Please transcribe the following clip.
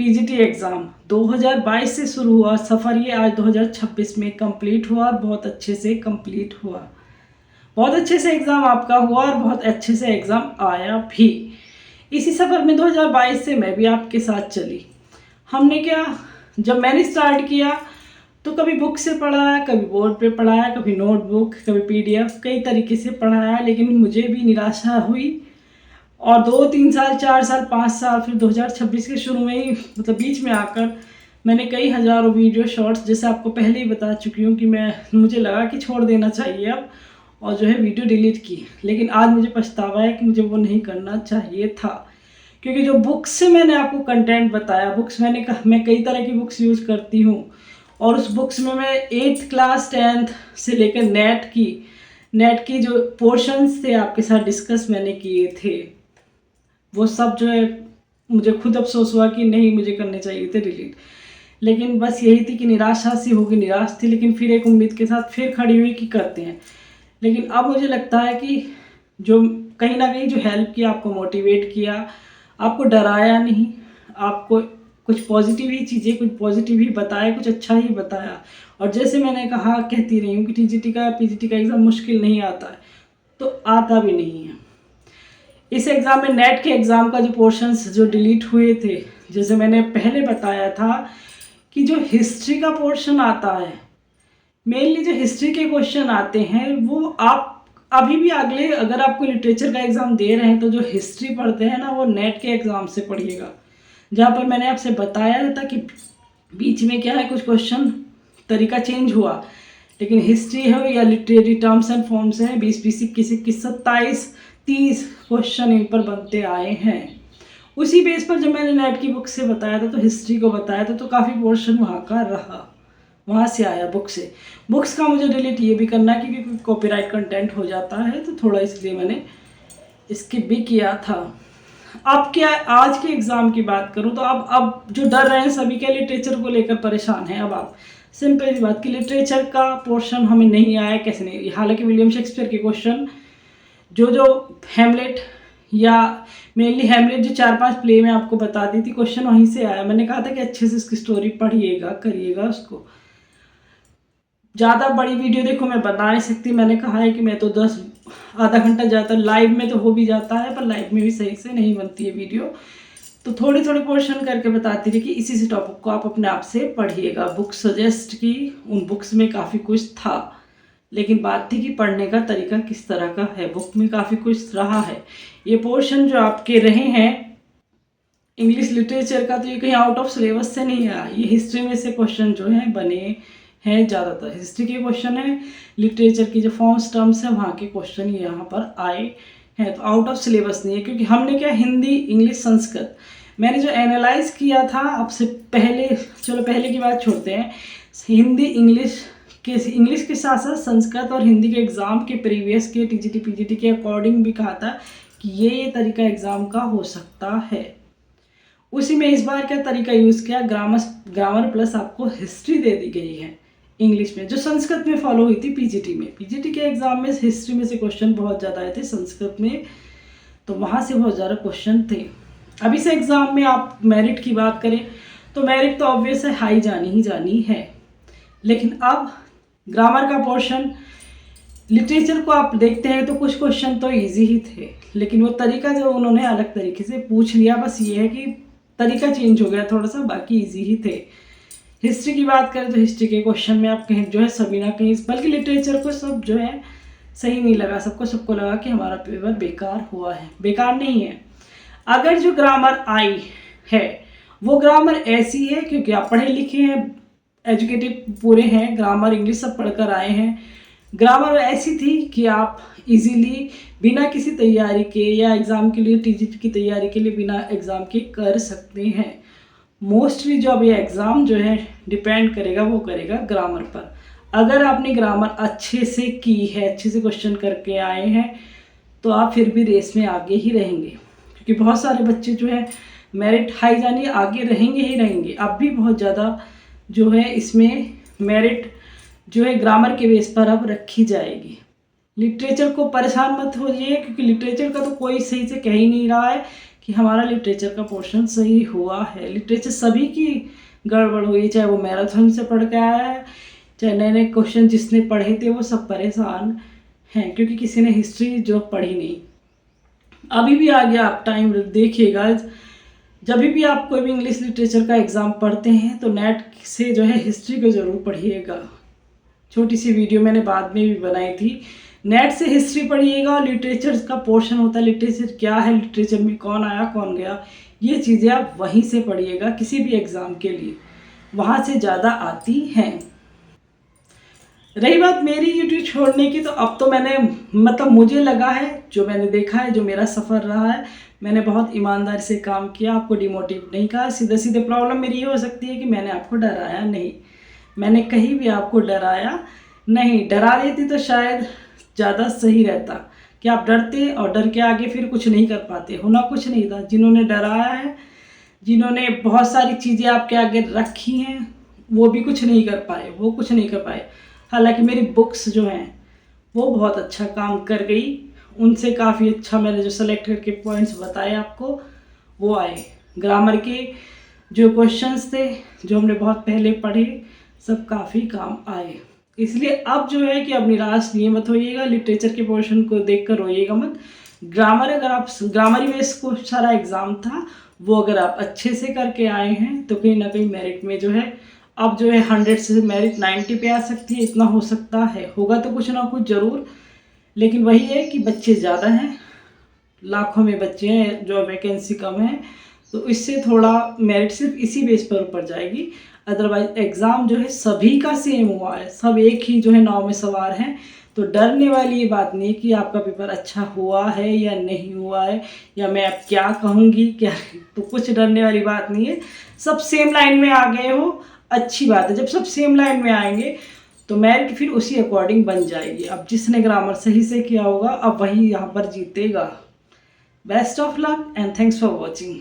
PGT exam 2022 से शुरू हुआ सफ़र, ये आज 2026 में कंप्लीट हुआ और बहुत अच्छे से कंप्लीट हुआ। बहुत अच्छे से एग्ज़ाम आपका हुआ और बहुत अच्छे से एग्ज़ाम आया भी। इसी सफ़र में 2022 से मैं भी आपके साथ चली। हमने क्या, जब मैंने स्टार्ट किया तो कभी बुक से पढ़ाया, कभी बोर्ड पे पढ़ाया, कभी नोटबुक, कभी पीडीएफ, कई तरीके से पढ़ाया, लेकिन मुझे भी निराशा हुई। और 2-3 साल, 4 साल, 5 साल, फिर 2026 के शुरू में ही, मतलब बीच में आकर मैंने कई हज़ारों वीडियो शॉर्ट्स, जैसे आपको पहले ही बता चुकी हूँ कि मुझे लगा कि छोड़ देना चाहिए अब, और जो है वीडियो डिलीट की। लेकिन आज मुझे पछतावा है कि मुझे वो नहीं करना चाहिए था, क्योंकि जो बुक्स से मैंने आपको कंटेंट बताया, बुक्स मैं कई तरह की बुक्स यूज़ करती हूँ, और उस बुक्स में मैं 8th क्लास 10th से लेकर नेट की जो पोर्शंस थे आपके साथ डिस्कस मैंने किए थे। वो सब जो है मुझे खुद अफसोस हुआ कि नहीं, मुझे करने चाहिए थे डिलीट। लेकिन बस यही थी कि निराशा सी होगी, निराश थी, लेकिन फिर एक उम्मीद के साथ फिर खड़ी हुई कि करते हैं। लेकिन अब मुझे लगता है कि जो कहीं ना कहीं जो हेल्प किया, आपको मोटिवेट किया, आपको डराया नहीं, आपको कुछ पॉजिटिव ही चीज़ें, कुछ पॉजिटिव ही बताया, कुछ अच्छा ही बताया। और जैसे मैंने कहा, कहती रही हूँ कि पीजीटी का एग्ज़ाम मुश्किल नहीं आता है, तो आता भी नहीं है। इस एग्ज़ाम में नेट के एग्ज़ाम का जो पोर्शंस जो डिलीट हुए थे, जैसे मैंने पहले बताया था कि जो हिस्ट्री का पोर्शन आता है, मेनली जो हिस्ट्री के क्वेश्चन आते हैं, वो आप अभी भी अगले, अगर आपको लिटरेचर का एग्ज़ाम दे रहे हैं तो जो हिस्ट्री पढ़ते हैं ना, वो नेट के एग्ज़ाम से पढ़िएगा। जहाँ पर मैंने आपसे बताया था कि बीच में क्या है, कुछ क्वेश्चन तरीका चेंज हुआ, लेकिन हिस्ट्री हो या लिटरेरी टर्म्स एंड फॉर्म्स हैं, 20, 21, 21, 27, 30 क्वेश्चन इन पर बनते आए हैं। उसी बेस पर जब मैंने नेट की बुक से बताया था, तो हिस्ट्री को बताया था, तो काफ़ी पोर्शन वहाँ का रहा, वहाँ से आया बुक से। बुक्स का मुझे डिलीट ये भी करना, क्योंकि कॉपीराइट कंटेंट हो जाता है, तो थोड़ा इसलिए मैंने स्किप भी किया था। अब क्या, आज के एग्ज़ाम की बात करूँ तो अब जो डर रहे हैं सभी के, लिटरेचर को लेकर परेशान हैं। अब आप सिंपल सी बात कि लिटरेचर का पोर्शन हमें नहीं आया, कैसे नहीं। हालांकि विलियम शेक्सपियर के क्वेश्चन जो हैमलेट, या मेनली हैमलेट जो 4-5 प्ले में आपको बता दी थी, क्वेश्चन वहीं से आया। मैंने कहा था कि अच्छे से इसकी स्टोरी पढ़िएगा, करिएगा उसको। ज़्यादा बड़ी वीडियो देखो मैं बता नहीं सकती, मैंने कहा है कि मैं तो आधा घंटा ज़्यादा लाइव में तो हो भी जाता है, पर लाइव में भी सही से नहीं बनती है वीडियो, तो थोड़े थोड़े पोर्शन करके बताती रही कि इसी से टॉपिक को आप अपने आप से पढ़िएगा। बुक सजेस्ट की, उन बुक्स में काफ़ी कुछ था, लेकिन बात थी कि पढ़ने का तरीका किस तरह का है। बुक में काफ़ी कुछ रहा है। ये पोर्शन जो आपके रहे हैं इंग्लिश लिटरेचर का, तो ये कहीं आउट ऑफ सिलेबस से नहीं आया। ये हिस्ट्री में से क्वेश्चन जो हैं बने हैं, ज़्यादातर हिस्ट्री के क्वेश्चन हैं। लिटरेचर की जो फॉर्म्स टर्म्स हैं, वहाँ के क्वेश्चन यहाँ पर आए हैं, तो आउट ऑफ सिलेबस नहीं है। क्योंकि हमने क्या, हिंदी, इंग्लिश, संस्कृत, मैंने जो एनालाइज किया था आपसे पहले, चलो पहले की बात छोड़ते हैं, हिंदी इंग्लिश के साथ साथ संस्कृत और हिंदी के एग्ज़ाम के प्रीवियस के टीजीटी पीजीटी के अकॉर्डिंग भी कहा था कि ये तरीका एग्ज़ाम का हो सकता है। उसी में इस बार क्या तरीका यूज़ किया, ग्रामर प्लस आपको हिस्ट्री दे दी गई है इंग्लिश में, जो संस्कृत में फॉलो हुई थी पीजीटी में। पीजीटी के एग्ज़ाम में हिस्ट्री में से क्वेश्चन बहुत ज़्यादा आए थे, संस्कृत में तो वहाँ से बहुत ज़्यादा क्वेश्चन थे। अभी से एग्ज़ाम में आप मेरिट की बात करें तो मेरिट तो ऑब्वियस है, हाई जानी ही जानी है। लेकिन अब ग्रामर का पोर्शन, लिटरेचर को आप देखते हैं तो कुछ क्वेश्चन तो ईजी ही थे, लेकिन वो तरीका जो उन्होंने अलग तरीके से पूछ लिया, बस ये है कि तरीका चेंज हो गया थोड़ा सा, बाकी इजी ही थे। हिस्ट्री की बात करें तो हिस्ट्री के क्वेश्चन में आप कहीं जो है सभी ना कहीं, बल्कि लिटरेचर को सब जो है सही नहीं लगा, सबको लगा कि हमारा पेपर बेकार हुआ है। बेकार नहीं है, अगर जो ग्रामर आई है वो ग्रामर ऐसी है, क्योंकि आप पढ़े लिखे हैं, एजुकेटेड पूरे हैं, ग्रामर इंग्लिश सब पढ़कर आए हैं, ग्रामर ऐसी थी कि आप इजीली बिना किसी तैयारी के, या एग्ज़ाम के लिए टीजीटी की तैयारी के लिए बिना एग्ज़ाम के कर सकते हैं। मोस्टली जो अब ये एग्ज़ाम जो है डिपेंड करेगा, वो करेगा ग्रामर पर। अगर आपने ग्रामर अच्छे से की है, अच्छे से क्वेश्चन करके आए हैं, तो आप फिर भी रेस में आगे ही रहेंगे। क्योंकि बहुत सारे बच्चे जो है मेरिट हाई जानी आगे रहेंगे ही रहेंगे। अब भी बहुत ज़्यादा जो है इसमें मेरिट जो है ग्रामर के बेस पर अब रखी जाएगी। लिटरेचर को परेशान मत होइए, क्योंकि लिटरेचर का तो कोई सही से कह ही नहीं रहा है कि हमारा लिटरेचर का पोर्शन सही हुआ है। लिटरेचर सभी की गड़बड़ हुई, चाहे वो मैराथन से पढ़ के आया है, चाहे नए नए क्वेश्चन जिसने पढ़े थे वो सब परेशान हैं, क्योंकि किसी ने हिस्ट्री जो पढ़ी नहीं। अभी भी आगे आप टाइम देखिएगा, जब भी आप कोई भी इंग्लिश लिटरेचर का एग्ज़ाम पढ़ते हैं तो नेट से जो है हिस्ट्री को ज़रूर पढ़िएगा। छोटी सी वीडियो मैंने बाद में भी बनाई थी, नेट से हिस्ट्री पढ़िएगा। और लिटरेचर का पोर्शन होता है, लिटरेचर क्या है, लिटरेचर में कौन आया कौन गया, ये चीज़ें आप वहीं से पढ़िएगा किसी भी एग्ज़ाम के लिए, वहाँ से ज़्यादा आती हैं। रही बात मेरी यूट्यूब छोड़ने की, तो अब तो मैंने मतलब मुझे लगा है, जो मैंने देखा है, जो मेरा सफ़र रहा है, मैंने बहुत ईमानदारी से काम किया, आपको डिमोटिव नहीं कहा। सीधे सीधे प्रॉब्लम मेरी ये हो सकती है कि मैंने आपको डराया नहीं, मैंने कहीं भी आपको डराया नहीं। डरा देती तो शायद ज़्यादा सही रहता कि आप डरते और डर के आगे फिर कुछ नहीं कर पाते। होना कुछ नहीं था। जिन्होंने डराया है, जिन्होंने बहुत सारी चीज़ें आपके आगे रखी हैं, वो भी कुछ नहीं कर पाए, वो कुछ नहीं कर पाए। हालांकि मेरी बुक्स जो हैं वो बहुत अच्छा काम कर गई, उनसे काफ़ी अच्छा मैंने जो सेलेक्ट करके पॉइंट्स बताए आपको वो आए। ग्रामर के जो क्वेश्चंस थे जो हमने बहुत पहले पढ़े, सब काफ़ी काम आए। इसलिए अब जो है कि अब निराश नहीं मत होइएगा, लिटरेचर के पोर्शन को देख कर रोइएगा मत। ग्रामर, अगर आप ग्रामरी बेस को सारा एग्ज़ाम था, वो अगर आप अच्छे से करके आए हैं तो कहीं ना कहीं मेरिट में जो है अब जो है 100 से मेरिट 90 पे आ सकती है, इतना हो सकता है। होगा तो कुछ ना कुछ ज़रूर, लेकिन वही है कि बच्चे ज़्यादा हैं, लाखों में बच्चे हैं, जो वैकेंसी कम है, तो इससे थोड़ा मेरिट सिर्फ इसी बेस पर ऊपर जाएगी। अदरवाइज एग्ज़ाम जो है सभी का सेम हुआ है, सब एक ही जो है नाव में सवार हैं। तो डरने वाली ये बात नहीं कि आपका पेपर अच्छा हुआ है या नहीं हुआ है, या मैं अब क्या कहूँगी क्या, तो कुछ डरने वाली बात नहीं है। सब सेम लाइन में आ गए हो, अच्छी बात है। जब सब सेम लाइन में आएंगे तो मेरिट फिर उसी अकॉर्डिंग बन जाएगी। अब जिसने ग्रामर सही से किया होगा अब वही यहाँ पर जीतेगा। Best of luck and thanks for watching.